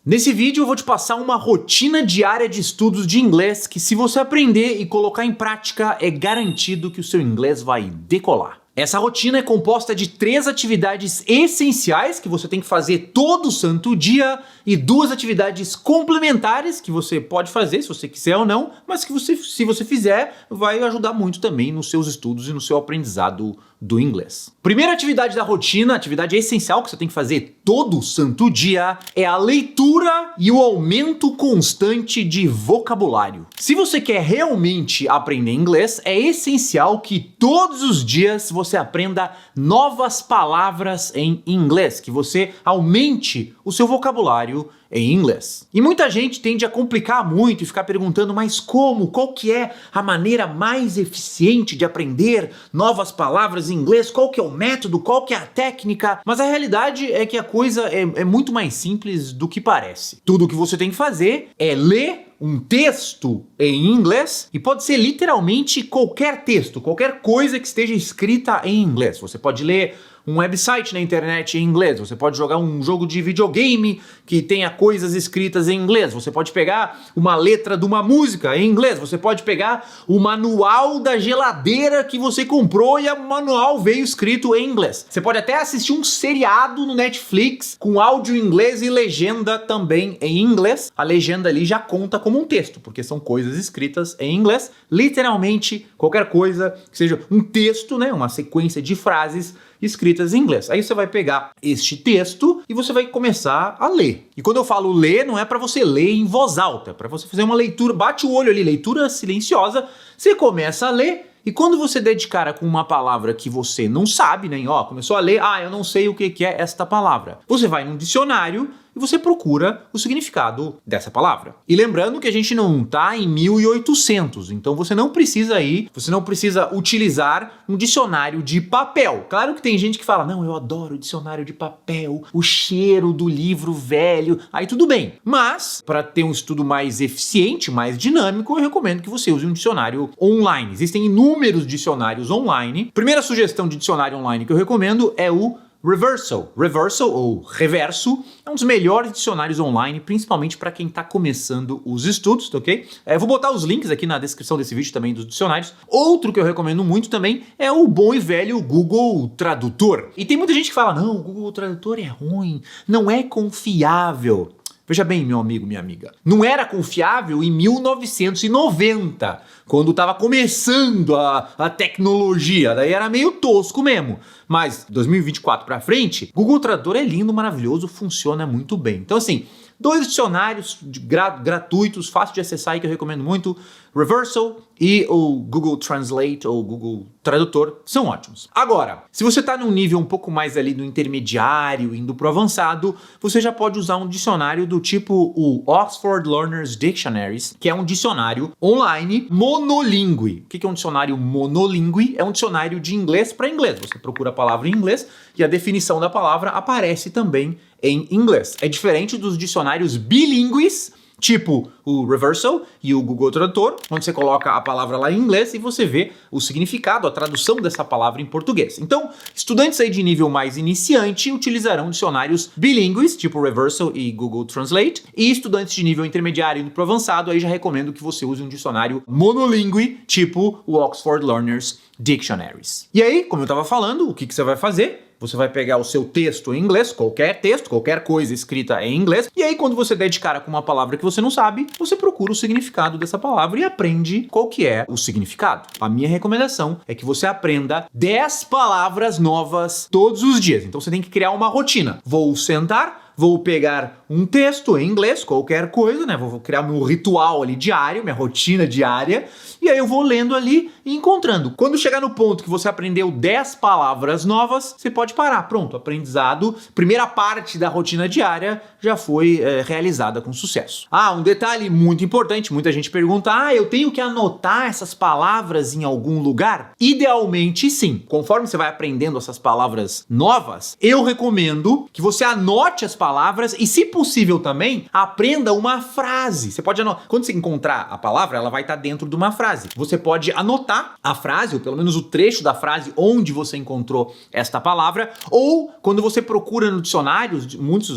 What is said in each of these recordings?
Nesse vídeo eu vou te passar uma rotina diária de estudos de inglês que, se você aprender e colocar em prática, é garantido que o seu inglês vai decolar. Essa rotina é composta de 3 atividades essenciais que você tem que fazer todo santo dia e 2 atividades complementares que você pode fazer se você quiser ou não, mas que se você fizer, vai ajudar muito também nos seus estudos e no seu aprendizado do inglês. Primeira atividade da rotina, atividade essencial que você tem que fazer todo santo dia, é a leitura e o aumento constante de vocabulário. Se você quer realmente aprender inglês, é essencial que todos os dias você aprenda novas palavras em inglês, que você aumente o seu vocabulário em inglês. E muita gente tende a complicar muito e ficar perguntando, mas como? Qual que é a maneira mais eficiente de aprender novas palavras em inglês? Qual que é o método? Qual que é a técnica? Mas a realidade é que a coisa é muito mais simples do que parece. Tudo o que você tem que fazer é ler um texto em inglês, e pode ser literalmente qualquer texto, qualquer coisa que esteja escrita em inglês. Você pode ler um website na internet em inglês, você pode jogar um jogo de videogame que tenha coisas escritas em inglês, você pode pegar uma letra de uma música em inglês, você pode pegar o manual da geladeira que você comprou e o manual veio escrito em inglês. Você pode até assistir um seriado no Netflix com áudio em inglês e legenda também em inglês. A legenda ali já conta como um texto, porque são coisas escritas em inglês. Literalmente qualquer coisa que seja um texto, né, uma sequência de frases escritas em inglês. Aí você vai pegar este texto e você vai começar a ler. E quando eu falo ler, não é para você ler em voz alta, é para você fazer uma leitura, bate o olho ali, leitura silenciosa, você começa a ler. E quando você der de cara com uma palavra que você não sabe, né? Ó, começou a ler, eu não sei o que é esta palavra. Você vai num dicionário e você procura o significado dessa palavra. E lembrando que a gente não tá em 1800, então você não precisa utilizar um dicionário de papel. Claro que tem gente que fala, não, eu adoro o dicionário de papel, o cheiro do livro velho, aí tudo bem. Mas, para ter um estudo mais eficiente, mais dinâmico, eu recomendo que você use um dicionário online. Existem inúmeros dicionários online. Primeira sugestão de dicionário online que eu recomendo é o Reversal. Reversal, ou Reverso, é um dos melhores dicionários online, principalmente para quem está começando os estudos, tá ok? Eu vou botar os links aqui na descrição desse vídeo também dos dicionários. Outro que eu recomendo muito também é o bom e velho Google Tradutor. E tem muita gente que fala, não, o Google Tradutor é ruim, não é confiável. Veja bem, meu amigo, minha amiga, não era confiável em 1990, quando estava começando a tecnologia, daí era meio tosco mesmo. Mas 2024 para frente, Google Tradutor é lindo, maravilhoso, funciona muito bem. Então assim, 2 dicionários gratuitos, fácil de acessar e que eu recomendo muito, Reversal e o Google Translate ou Google Tradutor, são ótimos. Agora, se você está num nível um pouco mais ali do intermediário, indo pro avançado, você já pode usar um dicionário do tipo o Oxford Learner's Dictionaries, que é um dicionário online monolingüe. O que é um dicionário monolingüe? É um dicionário de inglês para inglês. Você procura a palavra em inglês e a definição da palavra aparece também em inglês. É diferente dos dicionários bilíngues, tipo o Reversal e o Google Tradutor, onde você coloca a palavra lá em inglês e você vê o significado, a tradução dessa palavra em português. Então, estudantes aí de nível mais iniciante utilizarão dicionários bilíngues, tipo Reversal e Google Translate, e estudantes de nível intermediário e pro avançado, aí já recomendo que você use um dicionário monolingüe, tipo o Oxford Learner's Dictionaries. E aí, como eu estava falando, o que você vai fazer? Você vai pegar o seu texto em inglês, qualquer coisa escrita em inglês, e aí quando você der de cara com uma palavra que você não sabe, você procura o significado dessa palavra e aprende qual que é o significado. A minha recomendação é que você aprenda 10 palavras novas todos os dias. Então você tem que criar uma rotina. Vou sentar, vou pegar um texto em inglês, qualquer coisa, né? Vou criar meu ritual ali diário, minha rotina diária, e aí eu vou lendo ali e encontrando. Quando chegar no ponto que você aprendeu 10 palavras novas, você pode parar. Pronto, aprendizado. Primeira parte da rotina diária já foi realizada com sucesso. Um detalhe muito importante, muita gente pergunta, eu tenho que anotar essas palavras em algum lugar? Idealmente sim. Conforme você vai aprendendo essas palavras novas, eu recomendo que você anote as palavras palavras e, se possível também, aprenda uma frase. Você pode anotar. Quando você encontrar a palavra, ela vai estar dentro de uma frase. Você pode anotar a frase, ou pelo menos o trecho da frase onde você encontrou esta palavra, ou quando você procura no dicionário,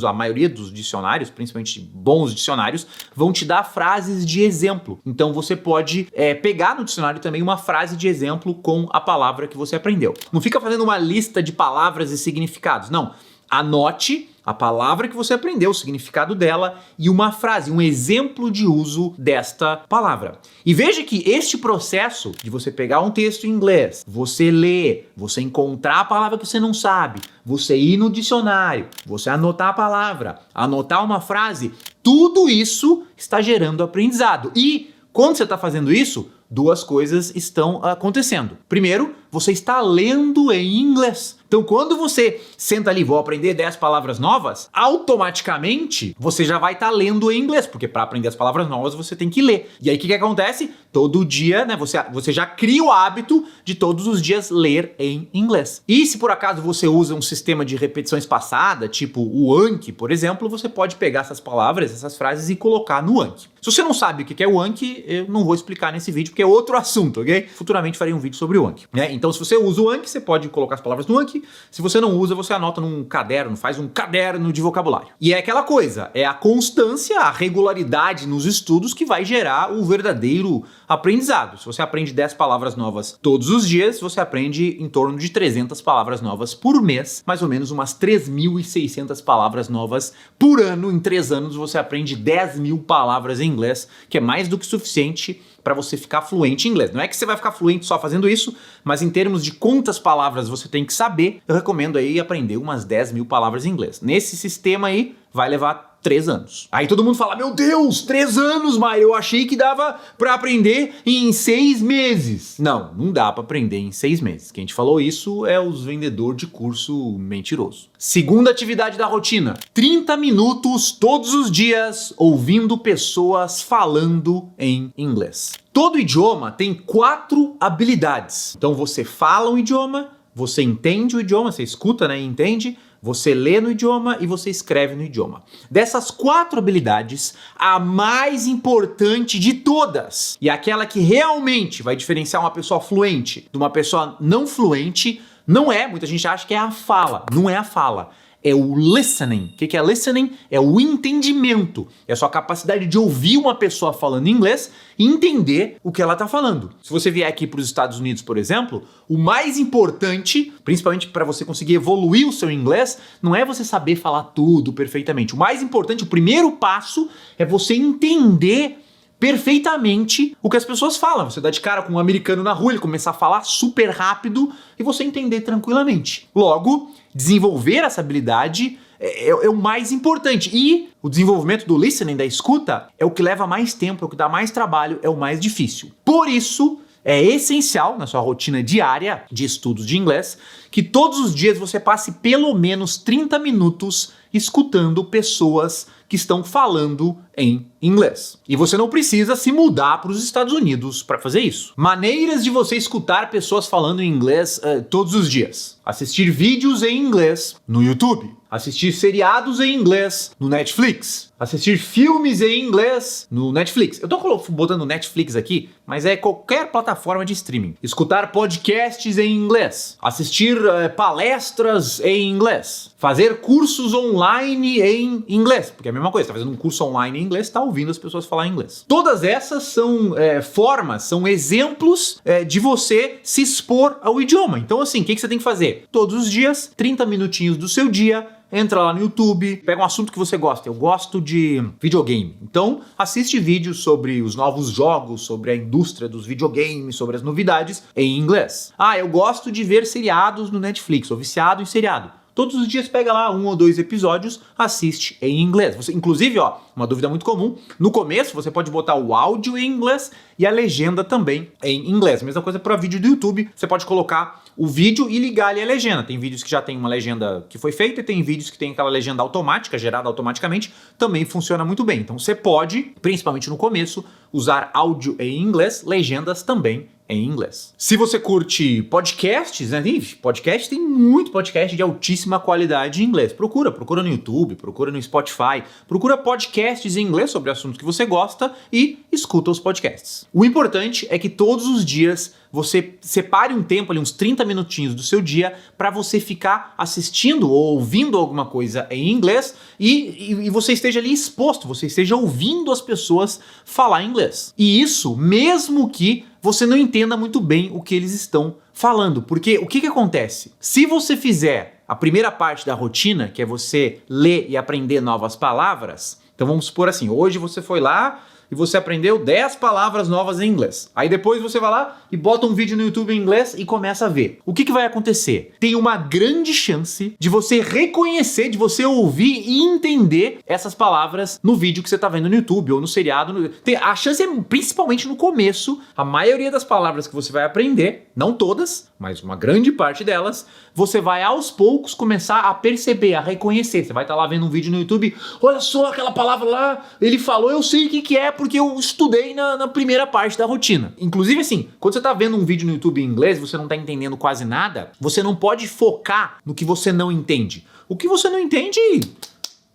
a maioria dos dicionários, principalmente bons dicionários, vão te dar frases de exemplo. Então você pode pegar no dicionário também uma frase de exemplo com a palavra que você aprendeu. Não fica fazendo uma lista de palavras e significados, não. Anote a palavra que você aprendeu, o significado dela e uma frase, um exemplo de uso desta palavra. E veja que este processo de você pegar um texto em inglês, você ler, você encontrar a palavra que você não sabe, você ir no dicionário, você anotar a palavra, anotar uma frase, tudo isso está gerando aprendizado. E quando você está fazendo isso, duas coisas estão acontecendo. Primeiro, você está lendo em inglês. Então, quando você senta ali, vou aprender 10 palavras novas, automaticamente você já vai estar lendo em inglês, porque para aprender as palavras novas você tem que ler. E aí o que acontece? Todo dia, né, você já cria o hábito de todos os dias ler em inglês. E se por acaso você usa um sistema de repetição espaçada, tipo o Anki, por exemplo, você pode pegar essas palavras, essas frases e colocar no Anki. Se você não sabe o que é o Anki, eu não vou explicar nesse vídeo, porque é outro assunto, ok? Futuramente farei um vídeo sobre o Anki, né? Então, se você usa o Anki, você pode colocar as palavras no Anki. Se você não usa, você anota num caderno, faz um caderno de vocabulário. E é aquela coisa, é a constância, a regularidade nos estudos que vai gerar o verdadeiro aprendizado. Se você aprende 10 palavras novas todos os dias, você aprende em torno de 300 palavras novas por mês, mais ou menos umas 3.600 palavras novas por ano. Em 3 anos você aprende 10.000 palavras em inglês, que é mais do que suficiente para você ficar fluente em inglês. Não é que você vai ficar fluente só fazendo isso, mas em termos de quantas palavras você tem que saber, eu recomendo aí aprender umas 10.000 palavras em inglês. Nesse sistema aí, vai levar 3 anos. Aí todo mundo fala, meu Deus, 3 anos, Mário, eu achei que dava para aprender em 6 meses. Não, não dá para aprender em 6 meses. Quem te falou isso é os vendedores de curso mentiroso. Segunda atividade da rotina, 30 minutos todos os dias ouvindo pessoas falando em inglês. Todo idioma tem 4 habilidades. Então você fala um idioma, você entende o idioma, você escuta, né, e entende, você lê no idioma e você escreve no idioma. Dessas 4 habilidades, a mais importante de todas, e aquela que realmente vai diferenciar uma pessoa fluente de uma pessoa não fluente, não é, muita gente acha que é a fala, não é a fala. É o listening. O que é listening? É o entendimento. É a sua capacidade de ouvir uma pessoa falando inglês e entender o que ela está falando. Se você vier aqui para os Estados Unidos, por exemplo, o mais importante, principalmente para você conseguir evoluir o seu inglês, não é você saber falar tudo perfeitamente. O mais importante, o primeiro passo, é você entender perfeitamente o que as pessoas falam. Você dá de cara com um americano na rua, ele começar a falar super rápido e você entender tranquilamente. Logo, desenvolver essa habilidade é o mais importante. E o desenvolvimento do listening, da escuta, é o que leva mais tempo, é o que dá mais trabalho, é o mais difícil. Por isso, é essencial na sua rotina diária de estudos de inglês que todos os dias você passe pelo menos 30 minutos escutando pessoas que estão falando em inglês. E você não precisa se mudar para os Estados Unidos para fazer isso. Maneiras de você escutar pessoas falando em inglês todos os dias. Assistir vídeos em inglês no YouTube. Assistir seriados em inglês no Netflix. Assistir filmes em inglês no Netflix. Eu tô botando Netflix aqui, mas é qualquer plataforma de streaming. Escutar podcasts em inglês. Assistir palestras em inglês. Fazer cursos online em inglês. Porque é a mesma coisa, tá fazendo um curso online em inglês, tá ouvindo as pessoas falar inglês. Todas essas são formas, são exemplos de você se expor ao idioma. Então assim, o que você tem que fazer? Todos os dias, 30 minutinhos do seu dia, entra lá no YouTube, pega um assunto que você gosta. Eu gosto de videogame. Então, assiste vídeos sobre os novos jogos, sobre a indústria dos videogames, sobre as novidades em inglês. Ah, eu gosto de ver seriados no Netflix, sou viciado em seriado. Todos os dias pega lá 1 ou 2 episódios, assiste em inglês. Você, inclusive, ó, uma dúvida muito comum, no começo você pode botar o áudio em inglês e a legenda também em inglês. Mesma coisa para vídeo do YouTube, você pode colocar o vídeo e ligar ali a legenda. Tem vídeos que já tem uma legenda que foi feita e tem vídeos que tem aquela legenda automática, gerada automaticamente, também funciona muito bem. Então você pode, principalmente no começo, usar áudio em inglês, legendas também em inglês. Se você curte podcasts, né? Podcast, tem muito podcast de altíssima qualidade em inglês. Procura no YouTube, procura no Spotify, procura podcasts em inglês sobre assuntos que você gosta e escuta os podcasts. O importante é que todos os dias você separe um tempo ali, uns 30 minutinhos do seu dia, para você ficar assistindo ou ouvindo alguma coisa em inglês e você esteja ali exposto, você esteja ouvindo as pessoas falar inglês. E isso mesmo que você não entenda muito bem o que eles estão falando. Porque o que acontece? Se você fizer a primeira parte da rotina, que é você ler e aprender novas palavras, então vamos supor assim, hoje você foi lá e você aprendeu 10 palavras novas em inglês. Aí depois você vai lá e bota um vídeo no YouTube em inglês e começa a ver. O que vai acontecer? Tem uma grande chance de você reconhecer, de você ouvir e entender essas palavras no vídeo que você está vendo no YouTube ou no seriado. A chance é principalmente no começo. A maioria das palavras que você vai aprender, não todas, mas uma grande parte delas, você vai aos poucos começar a perceber, a reconhecer. Você vai estar lá vendo um vídeo no YouTube, olha só aquela palavra lá, ele falou, eu sei o que é, porque eu estudei na primeira parte da rotina. Inclusive assim, quando você está vendo um vídeo no YouTube em inglês, você não está entendendo quase nada, você não pode focar no que você não entende. O que você não entende,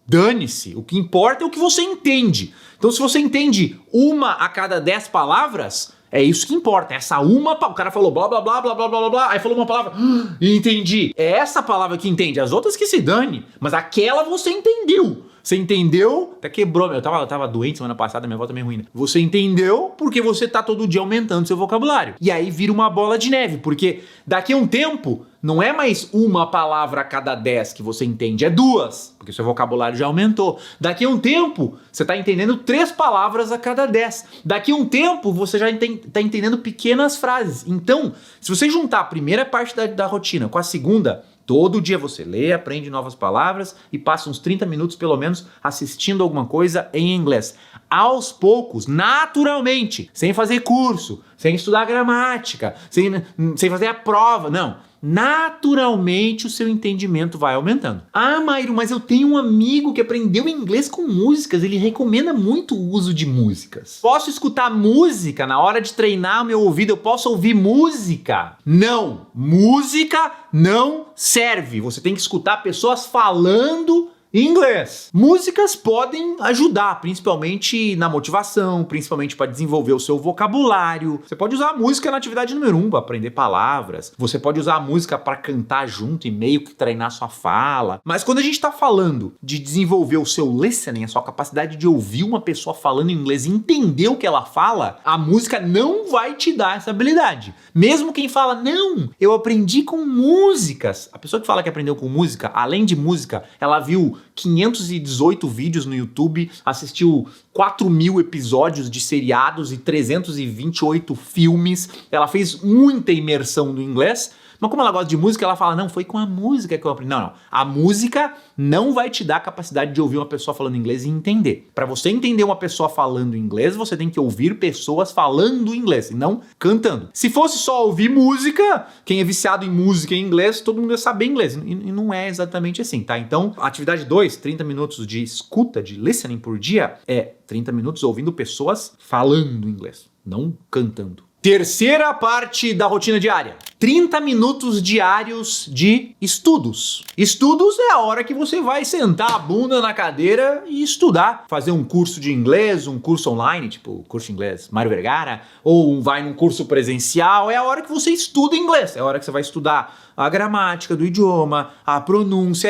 dane-se. O que importa é o que você entende. Então se você entende uma a cada 10 palavras, é isso que importa, essa uma, o cara falou blá blá blá blá blá blá blá, aí falou uma palavra, entendi. É essa palavra que entende, as outras que se dane, mas aquela você entendeu. Você entendeu? Até quebrou, eu tava doente semana passada, minha voz tá meio ruim. Você entendeu porque você tá todo dia aumentando seu vocabulário. E aí vira uma bola de neve, porque daqui a um tempo, não é mais uma palavra a cada 10 que você entende, é 2, porque seu vocabulário já aumentou. Daqui a um tempo, você tá entendendo 3 palavras a cada 10. Daqui a um tempo, você já tá entendendo pequenas frases. Então, se você juntar a primeira parte da rotina com a segunda, todo dia você lê, aprende novas palavras e passa uns 30 minutos, pelo menos, assistindo alguma coisa em inglês. Aos poucos, naturalmente, sem fazer curso, sem estudar gramática, sem fazer a prova, não. Naturalmente o seu entendimento vai aumentando. Ah, Mairo, mas eu tenho um amigo que aprendeu inglês com músicas, ele recomenda muito o uso de músicas. Posso escutar música na hora de treinar o meu ouvido? Eu posso ouvir música? Não, música não serve. Você tem que escutar pessoas falando inglês. Músicas podem ajudar, principalmente na motivação, principalmente para desenvolver o seu vocabulário. Você pode usar a música na atividade número 1 para aprender palavras. Você pode usar a música para cantar junto e meio que treinar sua fala. Mas quando a gente está falando de desenvolver o seu listening, a sua capacidade de ouvir uma pessoa falando inglês e entender o que ela fala, a música não vai te dar essa habilidade. Mesmo quem fala, não, eu aprendi com músicas. A pessoa que fala que aprendeu com música, além de música, ela viu 518 vídeos no YouTube, assistiu 4.000 episódios de seriados e 328 filmes. Ela fez muita imersão no inglês, mas como ela gosta de música, ela fala, não, foi com a música que eu aprendi. Não. A música não vai te dar a capacidade de ouvir uma pessoa falando inglês e entender. Para você entender uma pessoa falando inglês, você tem que ouvir pessoas falando inglês e não cantando. Se fosse só ouvir música, quem é viciado em música em inglês, todo mundo ia saber inglês. E não é exatamente assim, tá? Então, atividade 2, 30 minutos de escuta, de listening por dia, é 30 minutos ouvindo pessoas falando inglês, não cantando. Terceira parte da rotina diária. 30 minutos diários de estudos. Estudos é a hora que você vai sentar a bunda na cadeira e estudar. Fazer um curso de inglês, um curso online, tipo curso de inglês Mário Vergara, ou vai num curso presencial. É a hora que você estuda inglês. É a hora que você vai estudar a gramática do idioma, a pronúncia.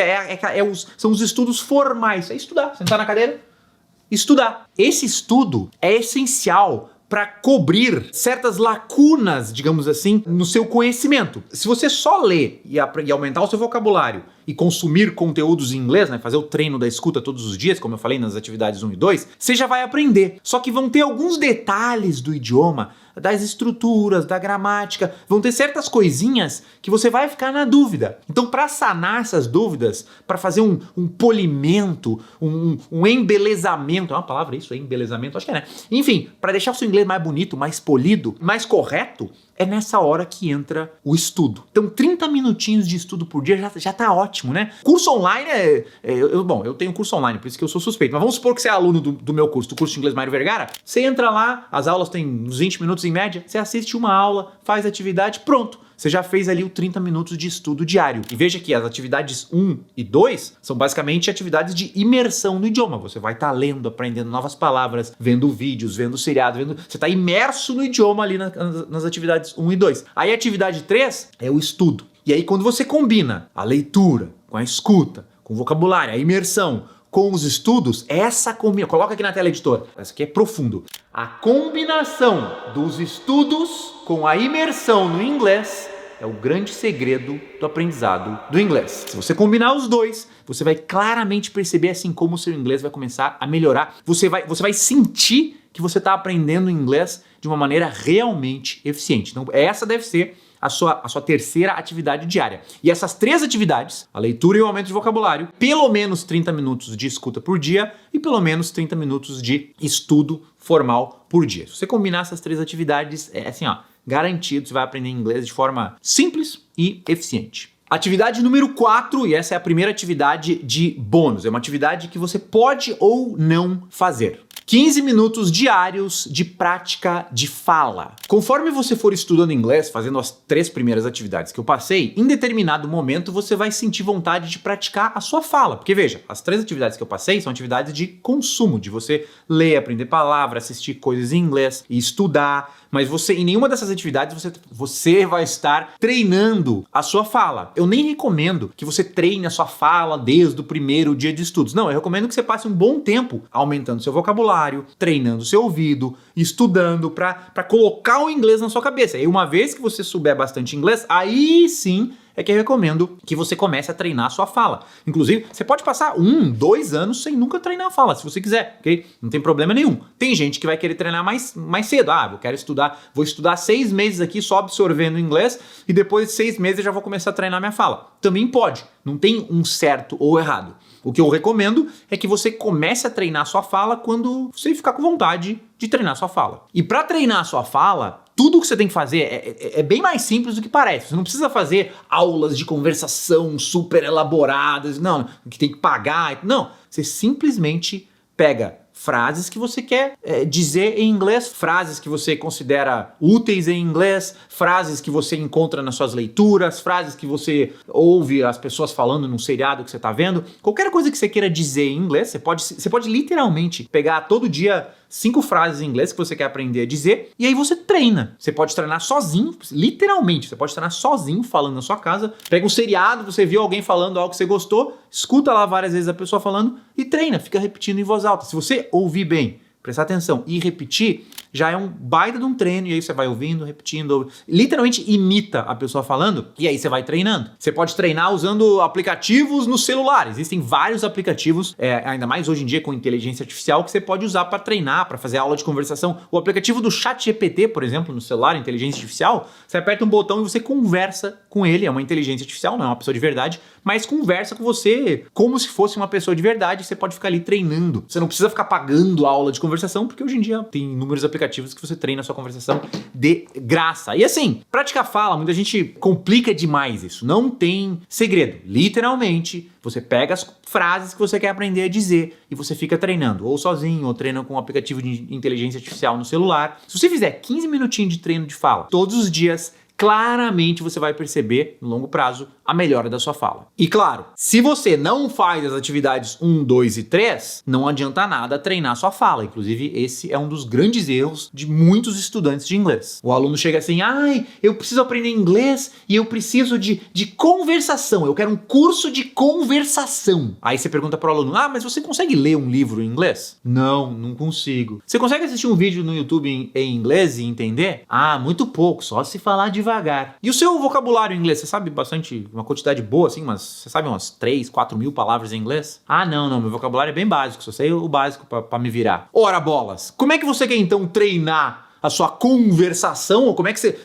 São os estudos formais. É estudar. Sentar na cadeira, estudar. Esse estudo é essencial para cobrir certas lacunas, digamos assim, no seu conhecimento. Se você só ler e aumentar o seu vocabulário e consumir conteúdos em inglês, né, fazer o treino da escuta todos os dias, como eu falei nas atividades 1 e 2, você já vai aprender. Só que vão ter alguns detalhes do idioma, das estruturas, da gramática, vão ter certas coisinhas que você vai ficar na dúvida. Então, para sanar essas dúvidas, para fazer um polimento, um embelezamento, é uma palavra isso, embelezamento, acho que é, né? Enfim, para deixar o seu inglês mais bonito, mais polido, mais correto, é nessa hora que entra o estudo. Então, 30 minutinhos de estudo por dia já tá ótimo. ótimo, né? Curso online bom, eu tenho curso online, por isso que eu sou suspeito. Mas vamos supor que você é aluno do meu curso, do curso de inglês Mário Vergara. Você entra lá, as aulas têm uns 20 minutos em média, você assiste uma aula, faz atividade, pronto. Você já fez ali o 30 minutos de estudo diário. E veja que as atividades 1 e 2 são basicamente atividades de imersão no idioma. Você vai estar lendo, aprendendo novas palavras, vendo vídeos, vendo seriado, você está imerso no idioma ali nas atividades 1 e 2. Aí a atividade 3 é o estudo. E aí quando você combina a leitura com a escuta, com o vocabulário, a imersão, com os estudos, essa combinação, coloca aqui na tela, editor, essa aqui é profundo. A combinação dos estudos com a imersão no inglês é o grande segredo do aprendizado do inglês. Se você combinar os dois, você vai claramente perceber assim como o seu inglês vai começar a melhorar. Você vai sentir que você está aprendendo inglês de uma maneira realmente eficiente. Então essa deve ser a sua terceira atividade diária. E essas 3 atividades, a leitura e o aumento de vocabulário, pelo menos 30 minutos de escuta por dia e pelo menos 30 minutos de estudo formal por dia. Se você combinar essas 3 atividades, é assim, ó, garantido, você vai aprender inglês de forma simples e eficiente. Atividade número 4, e essa é a primeira atividade de bônus, é uma atividade que você pode ou não fazer. 15 minutos diários de prática de fala. Conforme você for estudando inglês, fazendo as 3 primeiras atividades que eu passei, em determinado momento você vai sentir vontade de praticar a sua fala. Porque veja, as 3 atividades que eu passei são atividades de consumo, de você ler, aprender palavras, assistir coisas em inglês e estudar. Mas em nenhuma dessas atividades você vai estar treinando a sua fala. Eu nem recomendo que você treine a sua fala desde o primeiro dia de estudos. Não, eu recomendo que você passe um bom tempo aumentando seu vocabulário, treinando seu ouvido, estudando para colocar o inglês na sua cabeça. E uma vez que você souber bastante inglês, aí sim é que eu recomendo que você comece a treinar a sua fala. Inclusive, você pode passar 1, 2 anos sem nunca treinar a fala, se você quiser, ok? Não tem problema nenhum. Tem gente que vai querer treinar mais cedo. Vou estudar 6 meses aqui só absorvendo inglês e depois de 6 meses eu já vou começar a treinar minha fala. Também pode, não tem um certo ou errado. O que eu recomendo é que você comece a treinar a sua fala quando você ficar com vontade de treinar a sua fala. E para treinar a sua fala, tudo que você tem que fazer é bem mais simples do que parece. Você não precisa fazer aulas de conversação super elaboradas, não, que tem que pagar. Não, você simplesmente pega frases que você quer dizer em inglês, frases que você considera úteis em inglês, frases que você encontra nas suas leituras, frases que você ouve as pessoas falando num seriado que você está vendo. Qualquer coisa que você queira dizer em inglês, você pode literalmente pegar todo dia 5 frases em inglês que você quer aprender a dizer e aí você treina. Você pode treinar sozinho, literalmente, você pode treinar sozinho falando na sua casa. Pega um seriado, você viu alguém falando algo que você gostou, escuta lá várias vezes a pessoa falando e treina, fica repetindo em voz alta. Se você ouvir bem, prestar atenção e repetir, já é um baita de um treino, e aí você vai ouvindo, repetindo, literalmente imita a pessoa falando, e aí você vai treinando. Você pode treinar usando aplicativos no celular. Existem vários aplicativos, ainda mais hoje em dia com inteligência artificial, que você pode usar para treinar, para fazer aula de conversação. O aplicativo do ChatGPT, por exemplo, no celular, inteligência artificial, você aperta um botão e você conversa com ele. É uma inteligência artificial, não é uma pessoa de verdade, mas conversa com você como se fosse uma pessoa de verdade. Você pode ficar ali treinando. Você não precisa ficar pagando a aula de conversação, porque hoje em dia tem inúmeros aplicativos que você treina a sua conversação de graça. E assim, prática fala, muita gente complica demais isso. Não tem segredo. Literalmente, você pega as frases que você quer aprender a dizer e você fica treinando, ou sozinho, ou treina com um aplicativo de inteligência artificial no celular. Se você fizer 15 minutinhos de treino de fala todos os dias, claramente você vai perceber, no longo prazo, a melhora da sua fala. E claro, se você não faz as atividades 1, 2 e 3, não adianta nada treinar sua fala. Inclusive, esse é um dos grandes erros de muitos estudantes de inglês. O aluno chega assim, eu preciso aprender inglês e eu preciso de conversação, eu quero um curso de conversação. Aí você pergunta para o aluno, mas você consegue ler um livro em inglês? Não consigo. Você consegue assistir um vídeo no YouTube em inglês e entender? Muito pouco, só se falar devagar. E o seu vocabulário em inglês, você sabe bastante, uma quantidade boa assim, mas você sabe umas 3, 4 mil palavras em inglês? Não, meu vocabulário é bem básico, só sei o básico para me virar. Ora bolas, como é que você quer então treinar a sua conversação? Ou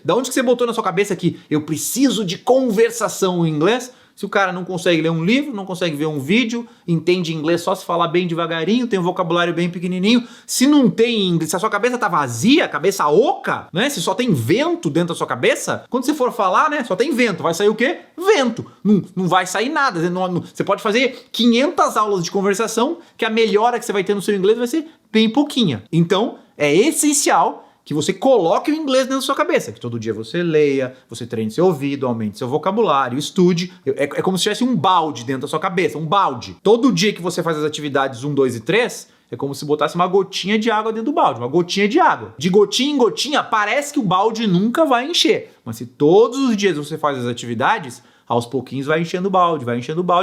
da onde que você botou na sua cabeça que eu preciso de conversação em inglês? Se o cara não consegue ler um livro, não consegue ver um vídeo, entende inglês só se falar bem devagarinho, tem um vocabulário bem pequenininho, se não tem inglês, se a sua cabeça tá vazia, cabeça oca, né? Se só tem vento dentro da sua cabeça, quando você for falar, né, só tem vento, vai sair o quê? Vento. Não vai sair nada. Você pode fazer 500 aulas de conversação que a melhora que você vai ter no seu inglês vai ser bem pouquinha. Então, é essencial que você coloque o inglês dentro da sua cabeça, que todo dia você leia, você treine seu ouvido, aumente seu vocabulário, estude. É como se tivesse um balde dentro da sua cabeça, um balde. Todo dia que você faz as atividades 1, 2 e 3, é como se botasse uma gotinha de água dentro do balde, uma gotinha de água. De gotinha em gotinha, parece que o balde nunca vai encher. Mas se todos os dias você faz as atividades, aos pouquinhos vai enchendo o balde,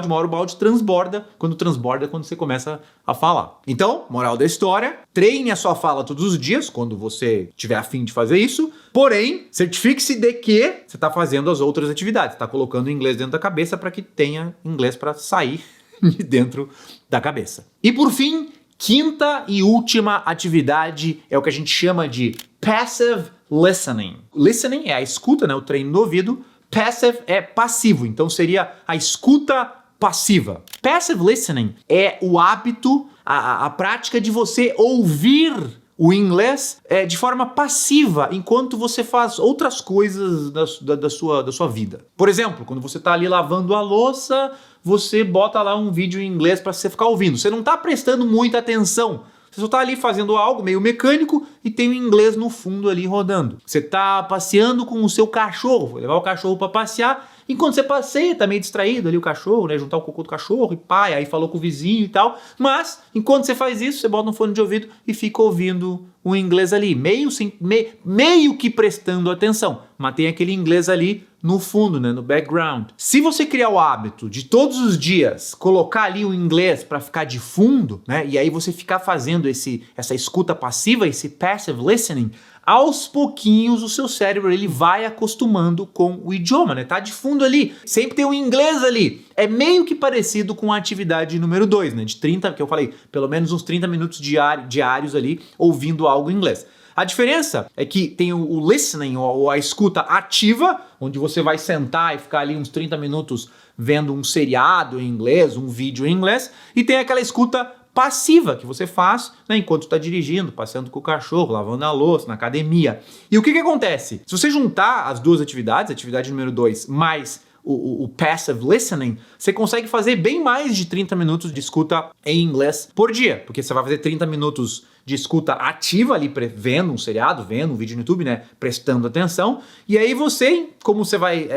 uma hora o balde transborda. Quando transborda é quando você começa a falar. Então, moral da história, treine a sua fala todos os dias, quando você tiver a fim de fazer isso, porém, certifique-se de que você está fazendo as outras atividades, está colocando o inglês dentro da cabeça para que tenha inglês para sair de dentro da cabeça. E por fim, quinta e última atividade é o que a gente chama de passive listening. Listening é a escuta, né, o treino no ouvido. Passive é passivo, então seria a escuta passiva. Passive listening é o hábito, a prática de você ouvir o inglês de forma passiva, enquanto você faz outras coisas da sua vida. Por exemplo, quando você está ali lavando a louça, você bota lá um vídeo em inglês para você ficar ouvindo. Você não está prestando muita atenção. Você só está ali fazendo algo meio mecânico e tem o inglês no fundo ali rodando. Você está passeando com o seu cachorro, vai levar o cachorro para passear. Enquanto você passeia, tá meio distraído ali o cachorro, né? Juntar o cocô do cachorro e pai, aí falou com o vizinho e tal. Mas, enquanto você faz isso, você bota um fone de ouvido e fica ouvindo o inglês ali, meio que prestando atenção. Mas tem aquele inglês ali no fundo, né? No background. Se você criar o hábito de todos os dias colocar ali o inglês para ficar de fundo, né? E aí você ficar fazendo essa escuta passiva, esse passive listening, aos pouquinhos o seu cérebro ele vai acostumando com o idioma, né? Tá de fundo ali, sempre tem um inglês ali. É meio que parecido com a atividade número 2, né? De 30, que eu falei, pelo menos uns 30 minutos diários ali ouvindo algo em inglês. A diferença é que tem o listening, ou a escuta ativa, onde você vai sentar e ficar ali uns 30 minutos vendo um seriado em inglês, um vídeo em inglês, e tem aquela escuta passiva que você faz, né, enquanto está dirigindo, passeando com o cachorro, lavando a louça, na academia. E o que acontece? Se você juntar as duas atividades, atividade número 2 mais o passive listening, você consegue fazer bem mais de 30 minutos de escuta em inglês por dia, porque você vai fazer 30 minutos de escuta ativa ali, vendo um seriado, vendo um vídeo no YouTube, né, prestando atenção, e aí você, como você vai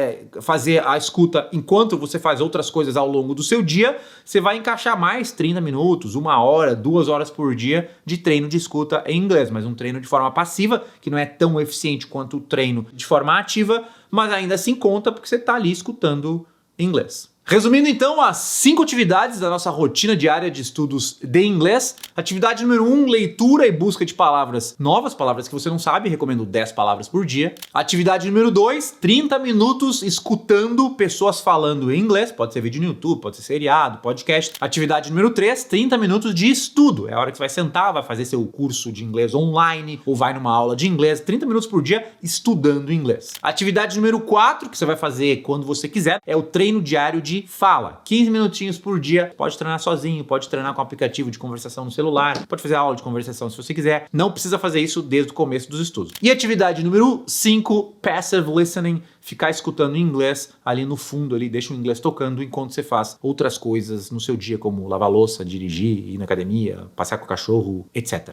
fazer a escuta enquanto você faz outras coisas ao longo do seu dia, você vai encaixar mais 30 minutos, 1 hora, 2 horas por dia de treino de escuta em inglês, mas um treino de forma passiva, que não é tão eficiente quanto o treino de forma ativa, mas ainda assim conta porque você está ali escutando inglês. Resumindo então as 5 atividades da nossa rotina diária de estudos de inglês. Atividade número 1, leitura e busca de palavras novas, palavras que você não sabe, recomendo 10 palavras por dia. Atividade número 2, 30 minutos escutando pessoas falando em inglês, pode ser vídeo no YouTube, pode ser seriado, podcast. Atividade número 3, 30 minutos de estudo, é a hora que você vai sentar, vai fazer seu curso de inglês online ou vai numa aula de inglês, 30 minutos por dia estudando inglês. Atividade número 4, que você vai fazer quando você quiser, é o treino diário de fala. 15 minutinhos por dia, pode treinar sozinho, pode treinar com aplicativo de conversação no celular, pode fazer aula de conversação se você quiser, não precisa fazer isso desde o começo dos estudos. E atividade número 5, passive listening, ficar escutando em inglês ali no fundo, ali, deixa o inglês tocando enquanto você faz outras coisas no seu dia, como lavar louça, dirigir, ir na academia, passear com o cachorro, etc.